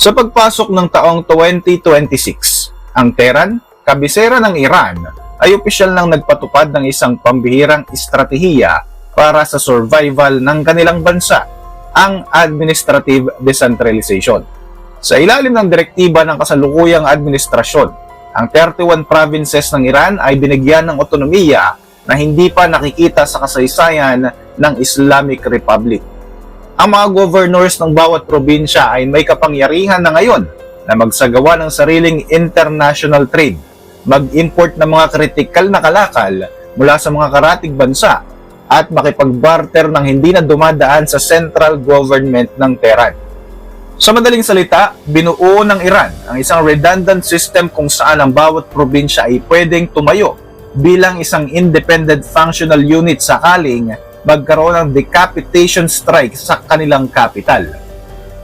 Sa pagpasok ng taong 2026, ang Tehran, kabisera ng Iran, ay opisyal nang nagpatupad ng isang pambihirang estratehiya para sa survival ng kanilang bansa, ang administrative decentralization. Sa ilalim ng direktiba ng kasalukuyang administrasyon, ang 31 provinces ng Iran ay binigyan ng otonomiya na hindi pa nakikita sa kasaysayan ng Islamic Republic. Ang mga governors ng bawat probinsya ay may kapangyarihan na ngayon na magsagawa ng sariling international trade, mag-import ng mga kritikal na kalakal mula sa mga karatig bansa at makipag-barter ng hindi na dumadaan sa central government ng Tehran. Sa madaling salita, binuo ng Iran ang isang redundant system kung saan ang bawat probinsya ay pwedeng tumayo bilang isang independent functional unit sakaling magkaroon ng decapitation strike sa kanilang capital.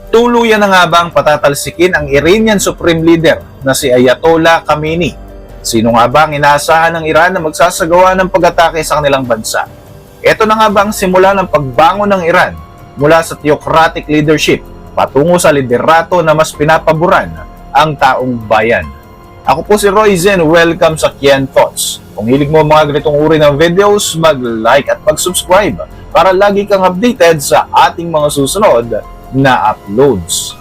Tuluyan na nga ba ang patatalsikin ang Iranian Supreme Leader na si Ayatollah Khamenei? Sino nga ba ang inaasahan ng Iran na magsasagawa ng pag-atake sa kanilang bansa? Ito na nga ba ang simula ng pagbangon ng Iran mula sa theocratic leadership patungo sa liderato na mas pinapaboran ang taong bayan? Ako po si Roy Zen, welcome sa Kian Thoughts. Kung hilig mo mga ganitong uri ng videos, mag-like at mag-subscribe para lagi kang updated sa ating mga susunod na uploads.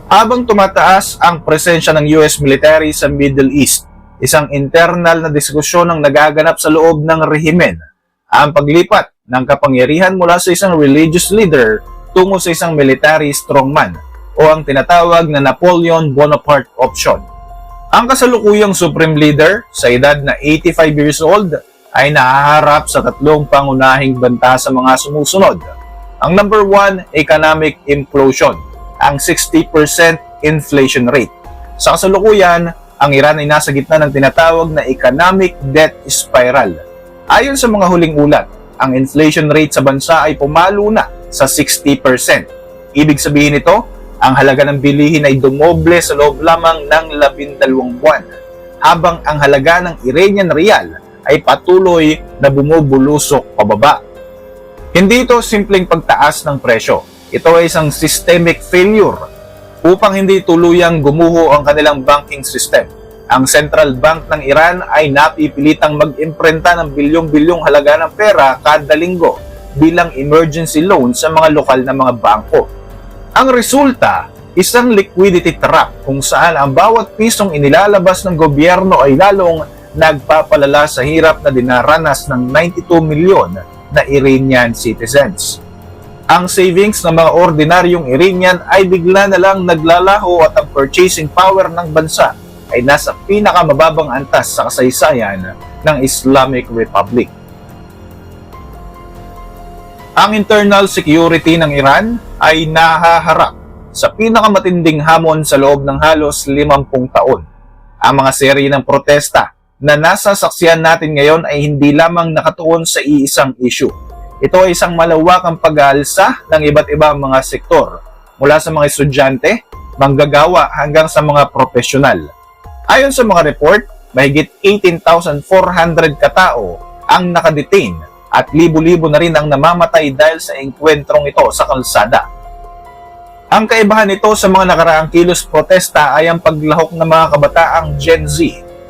Habang tumataas ang presensya ng US military sa Middle East, isang internal na diskusyon ang nagaganap sa loob ng rehimen, ang paglipat ng kapangyarihan mula sa isang religious leader tungo sa isang military strongman o ang tinatawag na Napoleon Bonaparte option. Ang kasalukuyang Supreme Leader sa edad na 85 years old ay nahaharap sa tatlong pangunahing banta sa mga sumusunod. Ang number 1, economic implosion, ang 60% inflation rate. Sa kasalukuyan, ang Iran ay nasa gitna ng tinatawag na economic debt spiral. Ayon sa mga huling ulat, ang inflation rate sa bansa ay pumalo na sa 60%. Ibig sabihin nito, ang halaga ng bilihin ay dumoble sa loob lamang ng 12 buwan, habang ang halaga ng Iranian Rial ay patuloy na bumubulusok pababa. Hindi ito simpleng pagtaas ng presyo. Ito ay isang systemic failure. Upang hindi tuluyang gumuho ang kanilang banking system, ang Central Bank ng Iran ay napipilitang mag-imprenta ng bilyong-bilyong halaga ng pera kada linggo bilang emergency loan sa mga lokal na mga bangko. Ang resulta, isang liquidity trap kung saan ang bawat pisong inilalabas ng gobyerno ay lalong nagpapalala sa hirap na dinaranas ng 92 milyon na Iranian citizens. Ang savings ng mga ordinaryong Iranian ay bigla na lang naglalaho at ang purchasing power ng bansa ay nasa pinakamababang antas sa kasaysayan ng Islamic Republic. Ang internal security ng Iran ay nahaharap sa pinakamatinding hamon sa loob ng halos 50 taon. Ang mga serye ng protesta na nasa saksiyan natin ngayon ay hindi lamang nakatuon sa iisang issue. Ito ay isang malawakang pag-aalsa ng iba't ibang mga sektor, mula sa mga estudyante, manggagawa hanggang sa mga profesional. Ayon sa mga report, mahigit 18,400 katao ang nakadetain at libo-libo na rin ang namamatay dahil sa engkwentrong ito sa kalsada. Ang kaibahan nito sa mga nakaraang kilos protesta ay ang paglahok ng mga kabataang Gen Z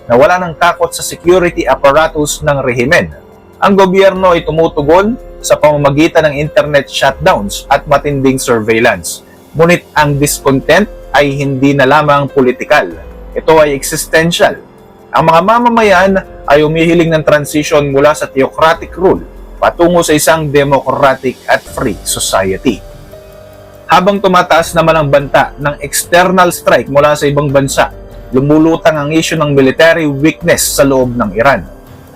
na wala ng takot sa security apparatus ng rehimen. Ang gobyerno ay tumutugon sa pamamagitan ng internet shutdowns at matinding surveillance. Ngunit ang discontent ay hindi na lamang politikal. Ito ay existential. Ang mga mamamayan ay umihiling ng transition mula sa theocratic rule patungo sa isang democratic at free society. Habang tumataas naman ang banta ng external strike mula sa ibang bansa, lumulutang ang issue ng military weakness sa loob ng Iran.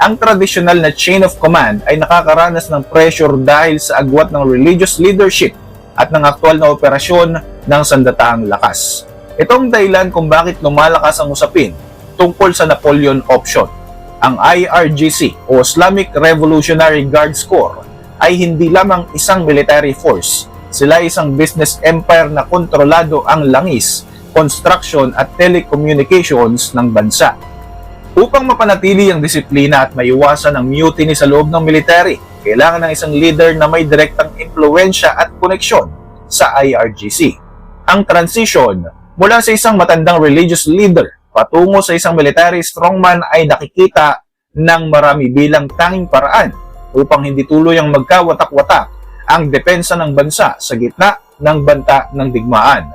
Ang tradisyonal na chain of command ay nakakaranas ng pressure dahil sa agwat ng religious leadership at ng aktual na operasyon ng sandataang lakas. Itong dahilan kung bakit lumalakas ang usapin tungkol sa Napoleon option. Ang IRGC o Islamic Revolutionary Guards Corps ay hindi lamang isang military force. Sila ay isang business empire na kontrolado ang langis, construction at telecommunications ng bansa. Upang mapanatili ang disiplina at maiwasan ang mutiny sa loob ng military, kailangan ng isang leader na may direktang impluwensya at koneksyon sa IRGC. Ang transition mula sa isang matandang religious leader patungo sa isang military strongman ay nakikita ng marami bilang tanging paraan upang hindi tuluyang magkawatak-watak ang depensa ng bansa sa gitna ng banta ng digmaan.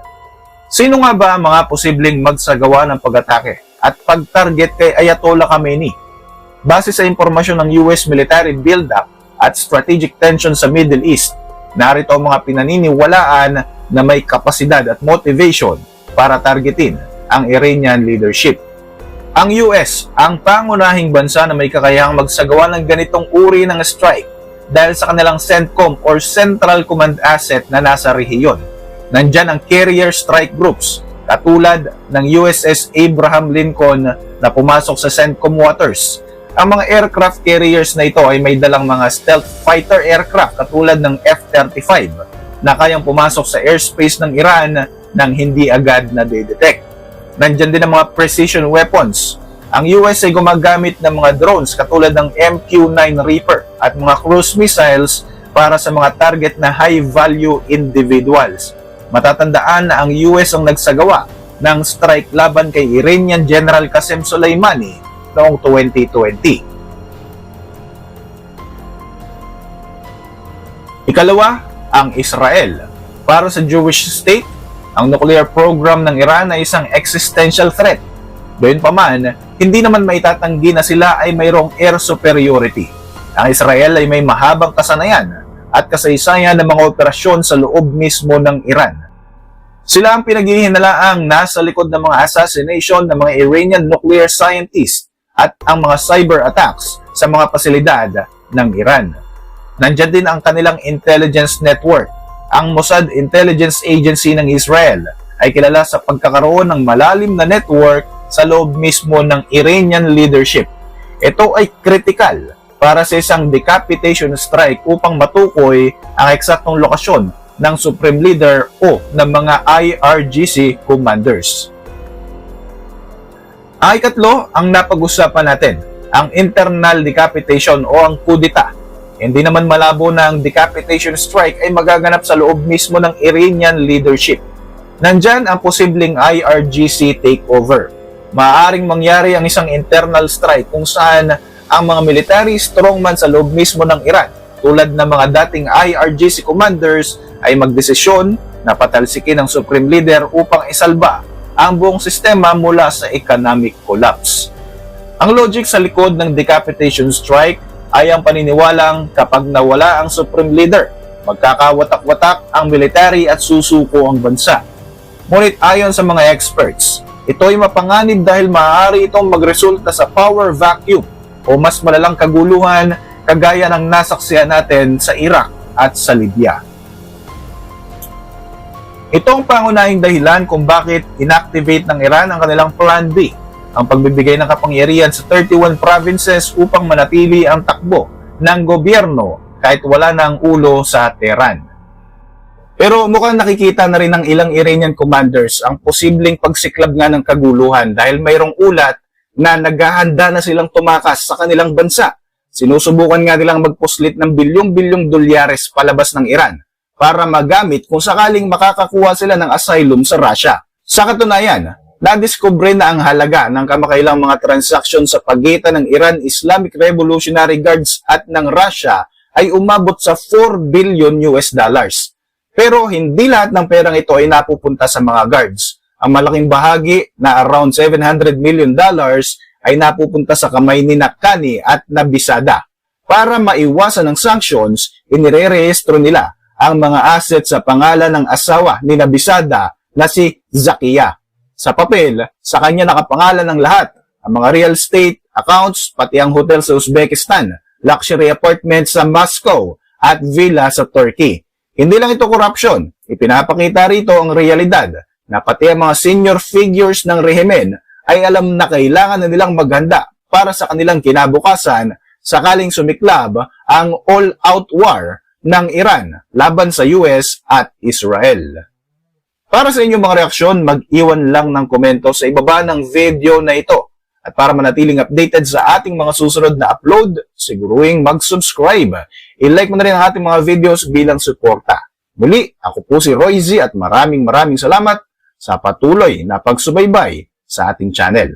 Sino nga ba ang mga posibleng magsagawa ng pag-atake at pag-target kay Ayatollah Khamenei? Base sa impormasyon ng US military build-up at strategic tension sa Middle East, narito ang mga pinaniniwalaan na may kapasidad at motivation para targetin ang Iranian leadership. Ang US ang pangunahing bansa na may kakayahang magsagawa ng ganitong uri ng strike dahil sa kanilang CENTCOM or Central Command Asset na nasa rehiyon. Nandyan ang carrier strike groups katulad ng USS Abraham Lincoln na pumasok sa CENTCOM waters. Ang mga aircraft carriers na ito ay may dalang mga stealth fighter aircraft katulad ng F-35 na kayang pumasok sa airspace ng Iran nang hindi agad na detect. Nandyan din ang mga precision weapons. Ang US ay gumagamit ng mga drones katulad ng MQ-9 Reaper at mga cruise missiles para sa mga target na high-value individuals. Matatandaan na ang US ang nagsagawa ng strike laban kay Iranian General Qasem Soleimani noong 2020. Ikalawa, ang Israel. Para sa Jewish state, ang nuclear program ng Iran ay isang existential threat. Gayunpaman, hindi naman maitatanggi na sila ay mayroong air superiority. Ang Israel ay may mahabang kasanayan at kasaysayan ng mga operasyon sa loob mismo ng Iran. Sila ang pinaghihinalaang nasa likod ng mga assassination ng mga Iranian nuclear scientists at ang mga cyber attacks sa mga pasilidad ng Iran. Nandiyan din ang kanilang intelligence network. Ang Mossad Intelligence Agency ng Israel ay kilala sa pagkakaroon ng malalim na network sa loob mismo ng Iranian leadership. Ito ay critical para sa isang decapitation strike upang matukoy ang eksaktong lokasyon ng Supreme Leader o ng mga IRGC commanders. Ang ikatlo, ang napag-usapan natin, ang internal decapitation o ang kudeta. Hindi naman malabo na ang decapitation strike ay magaganap sa loob mismo ng Iranian leadership. Nandyan ang posibleng IRGC takeover. Maaaring mangyari ang isang internal strike kung saan ang mga military strongman sa loob mismo ng Iran, tulad ng mga dating IRGC commanders, ay magdesisyon na patalsikin ang Supreme Leader upang isalba ang buong sistema mula sa economic collapse. Ang logic sa likod ng decapitation strike ay ang paniniwalang kapag nawala ang Supreme Leader, magkakawatak-watak ang military at susuko ang bansa. Ngunit ayon sa mga experts, ito ay mapanganib dahil maaari itong magresulta sa power vacuum o mas malalang kaguluhan kagaya ng nasaksihan natin sa Iraq at sa Libya. Ito ang pangunahing dahilan kung bakit inactivate ng Iran ang kanilang Plan B, ang pagbibigay ng kapangyarihan sa 31 provinces upang manatili ang takbo ng gobyerno kahit wala na ang ulo sa Tehran. Pero mukhang nakikita na rin ng ilang Iranian commanders ang posibleng pagsiklab nga ng kaguluhan dahil mayroong ulat na naghahanda na silang tumakas sa kanilang bansa. Sinusubukan nga nilang magpuslit ng bilyong-bilyong dolyares palabas ng Iran para magamit kung sakaling makakakuha sila ng asylum sa Russia. Sa katunayan, nadiskubre na ang halaga ng kamakailang mga transaksyon sa pagitan ng Iran Islamic Revolutionary Guards at ng Russia ay umabot sa 4 billion US dollars. Pero hindi lahat ng perang ito ay napupunta sa mga guards. Ang malaking bahagi na around 700 million dollars ay napupunta sa kamay ni Nakhani at Nabisada. Para maiwasan ng sanctions, inire-rehistro nila ang mga assets sa pangalan ng asawa ni Nabisada na si Zakia. Sa papel, sa kanya nakapangalan ng lahat, ang mga real estate, accounts, pati ang hotel sa Uzbekistan, luxury apartments sa Moscow, at villa sa Turkey. Hindi lang ito corruption, ipinapakita rito ang realidad na pati ang mga senior figures ng rehimen ay alam na kailangan na nilang maghanda para sa kanilang kinabukasan sakaling sumiklab ang all-out war ng Iran laban sa US at Israel. Para sa inyong mga reaksyon, mag-iwan lang ng komento sa ibaba ng video na ito. At para manatiling updated sa ating mga susunod na upload, siguruhing mag-subscribe. I-like mo na rin ang ating mga videos bilang suporta. Muli, ako po si Roy Z at maraming salamat sa patuloy na pagsubaybay sa ating channel.